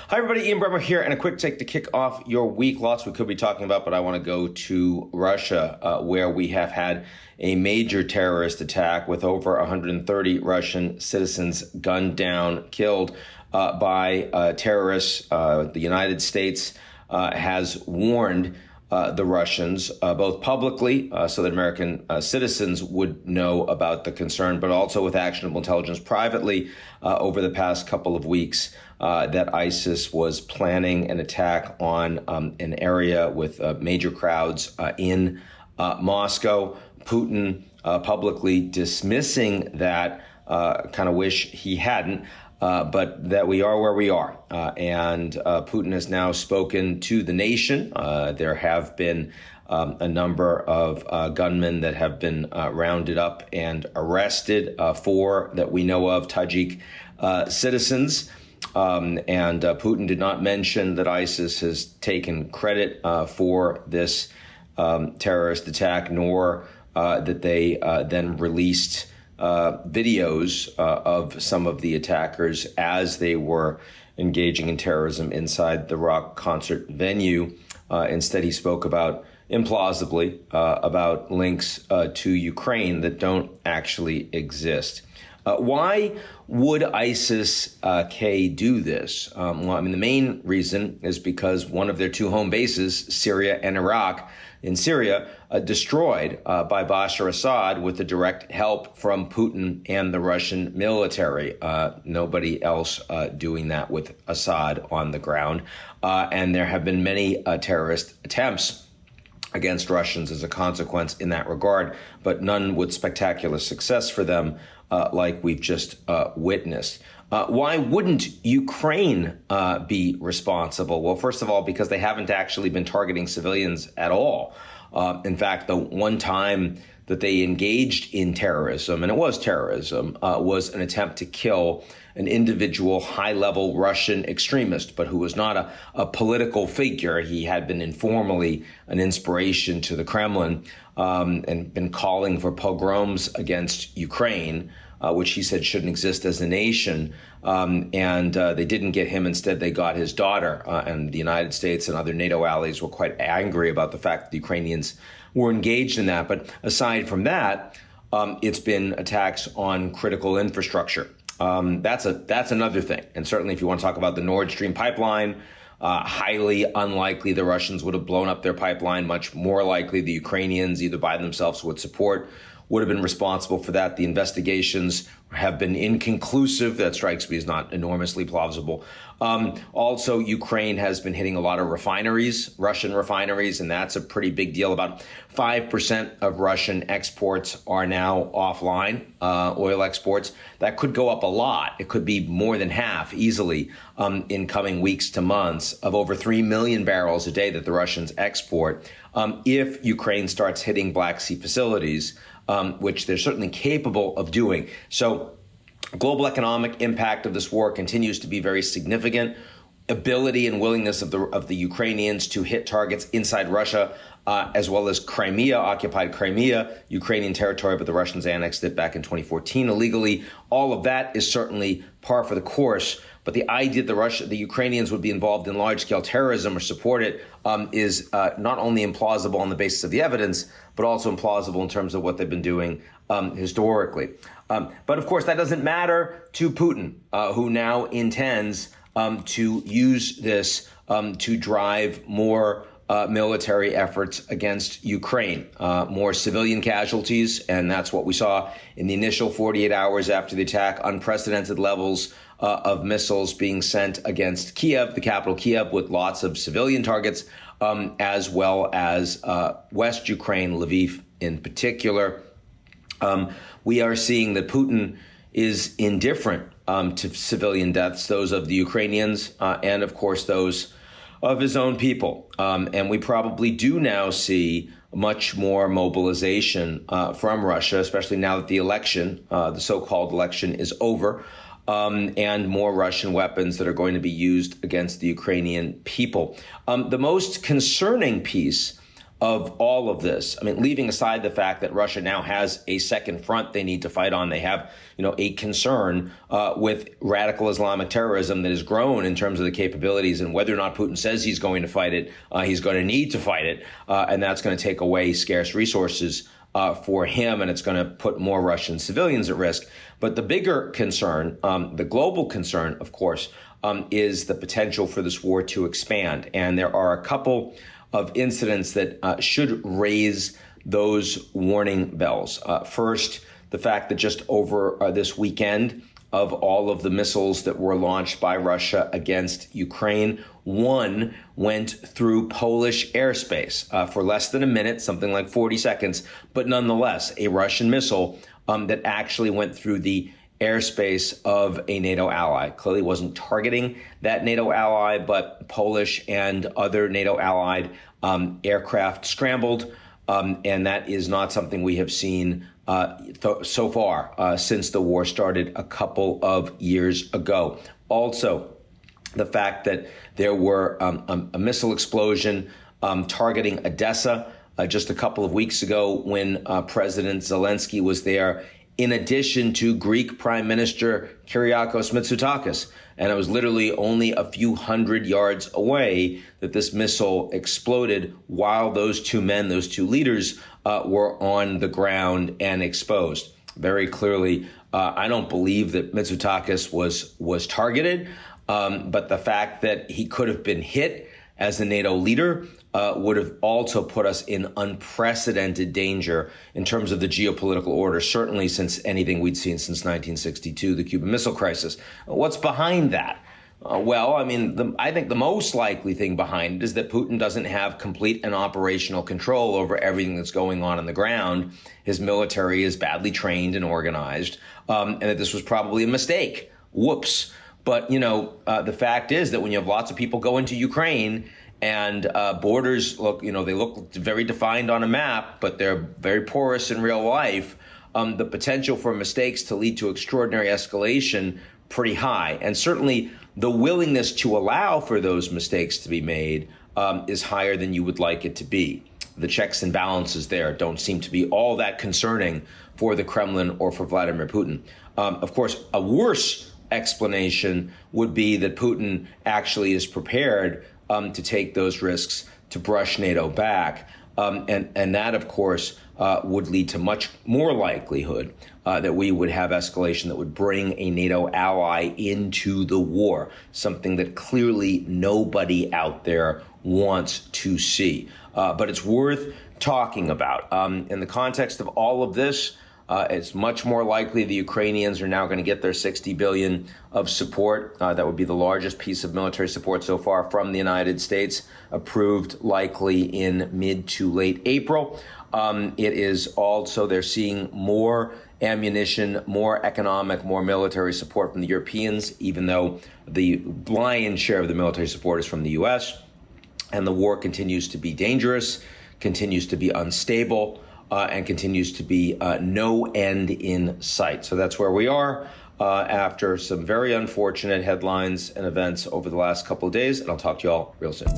Hi, everybody. Ian Bremmer here, and a quick take to kick off your week. Lots we could be talking about, but I want to go to Russia, where we have had a major terrorist attack with over 130 Russian citizens gunned down, killed by terrorists. The United States has warned the Russians, both publicly, so that American citizens would know about the concern, but also with actionable intelligence privately over the past couple of weeks, that ISIS was planning an attack on an area with major crowds in Moscow. Putin publicly dismissing that, kind of wish he hadn't. But that we are where we are. And Putin has now spoken to the nation. There have been a number of gunmen that have been rounded up and arrested, four that we know of, Tajik citizens. And Putin did not mention that ISIS has taken credit for this terrorist attack, nor that they then released videos of some of the attackers as they were engaging in terrorism inside the rock concert venue. Instead, he spoke about implausibly about links to Ukraine that don't actually exist. Why would ISIS-K do this? Well, I mean, the main reason is because one of their two home bases, Syria and Iraq, in Syria, destroyed by Bashar Assad with the direct help from Putin and the Russian military. Nobody else doing that with Assad on the ground. And there have been many terrorist attempts against Russians as a consequence in that regard, but none with spectacular success for them, like we've just witnessed. Why wouldn't Ukraine be responsible? Well, first of all, because they haven't actually been targeting civilians at all. In fact, the one time that they engaged in terrorism, and it was terrorism, was an attempt to kill an individual high-level Russian extremist, but who was not a political figure. He had been informally an inspiration to the Kremlin and been calling for pogroms against Ukraine, which he said shouldn't exist as a nation. And they didn't get him. Instead, they got his daughter. And the United States and other NATO allies were quite angry about the fact that the Ukrainians were engaged in that. But aside from that, it's been attacks on critical infrastructure. That's another thing. And certainly if you want to talk about the Nord Stream pipeline, highly unlikely the Russians would have blown up their pipeline. Much more likely the Ukrainians, either by themselves or with support, would have been responsible for that. The investigations have been inconclusive. That strikes me as not enormously plausible. Also, Ukraine has been hitting a lot of refineries, Russian refineries, and that's a pretty big deal. About 5% of Russian exports are now offline, oil exports. That could go up a lot. It could be more than half easily in coming weeks to months, of over 3 million barrels a day that the Russians export. If Ukraine starts hitting Black Sea facilities, which they're certainly capable of doing. So global economic impact of this war continues to be very significant. Ability and willingness of the Ukrainians to hit targets inside Russia, as well as Crimea, occupied Crimea, Ukrainian territory, but the Russians annexed it back in 2014 illegally. All of that is certainly par for the course. But the idea that the Ukrainians would be involved in large-scale terrorism or support it is not only implausible on the basis of the evidence, but also implausible in terms of what they've been doing historically. But of course, that doesn't matter to Putin, who now intends to use this to drive more military efforts against Ukraine, more civilian casualties. And that's what we saw in the initial 48 hours after the attack, unprecedented levels of missiles being sent against Kiev, the capital Kiev, with lots of civilian targets, as well as West Ukraine, Lviv in particular. We are seeing that Putin is indifferent to civilian deaths, those of the Ukrainians and, of course, those of his own people. And we probably do now see much more mobilization from Russia, especially now that the election, the so-called election, is over, and more Russian weapons that are going to be used against the Ukrainian people. The most concerning piece of all of this, I mean, leaving aside the fact that Russia now has a second front they need to fight on, they have, a concern with radical Islamic terrorism that has grown in terms of the capabilities, and whether or not Putin says he's going to fight it, he's going to need to fight it, and that's going to take away scarce resources for him, and it's going to put more Russian civilians at risk. But the bigger concern, the global concern, of course, is the potential for this war to expand. And there are a couple of incidents that should raise those warning bells. First, the fact that just over this weekend, of all of the missiles that were launched by Russia against Ukraine, one went through Polish airspace for less than a minute, something like 40 seconds, but nonetheless, a Russian missile that actually went through the airspace of a NATO ally. Clearly wasn't targeting that NATO ally, but Polish and other NATO allied aircraft scrambled, and that is not something we have seen so far since the war started a couple of years ago. Also, the fact that there were a missile explosion targeting Odessa just a couple of weeks ago when President Zelensky was there, in addition to Greek Prime Minister Kyriakos Mitsotakis. And it was literally only a few hundred yards away that this missile exploded while those two men, those two leaders, were on the ground and exposed. Very clearly, I don't believe that Mitsotakis was targeted, but the fact that he could have been hit as a NATO leader would have also put us in unprecedented danger in terms of the geopolitical order, certainly since anything we'd seen since 1962, the Cuban Missile Crisis. What's behind that? I think the most likely thing behind it is that Putin doesn't have complete and operational control over everything that's going on the ground. His military is badly trained and organized, and that this was probably a mistake. Whoops. But, the fact is that when you have lots of people go into Ukraine and borders they look very defined on a map, but they're very porous in real life, the potential for mistakes to lead to extraordinary escalation pretty high. And certainly the willingness to allow for those mistakes to be made is higher than you would like it to be. The checks and balances there don't seem to be all that concerning for the Kremlin or for Vladimir Putin. Of course, a worse explanation would be that Putin actually is prepared to take those risks to brush NATO back. And that, of course, would lead to much more likelihood that we would have escalation that would bring a NATO ally into the war, something that clearly nobody out there wants to see. But it's worth talking about. In the context of all of this, it's much more likely the Ukrainians are now going to get their $60 billion of support. That would be the largest piece of military support so far from the United States, approved likely in mid to late April. It is also, they're seeing more ammunition, more economic, more military support from the Europeans, even though the lion's share of the military support is from the U.S. And the war continues to be dangerous, continues to be unstable, and continues to be no end in sight. So that's where we are after some very unfortunate headlines and events over the last couple of days. And I'll talk to you all real soon.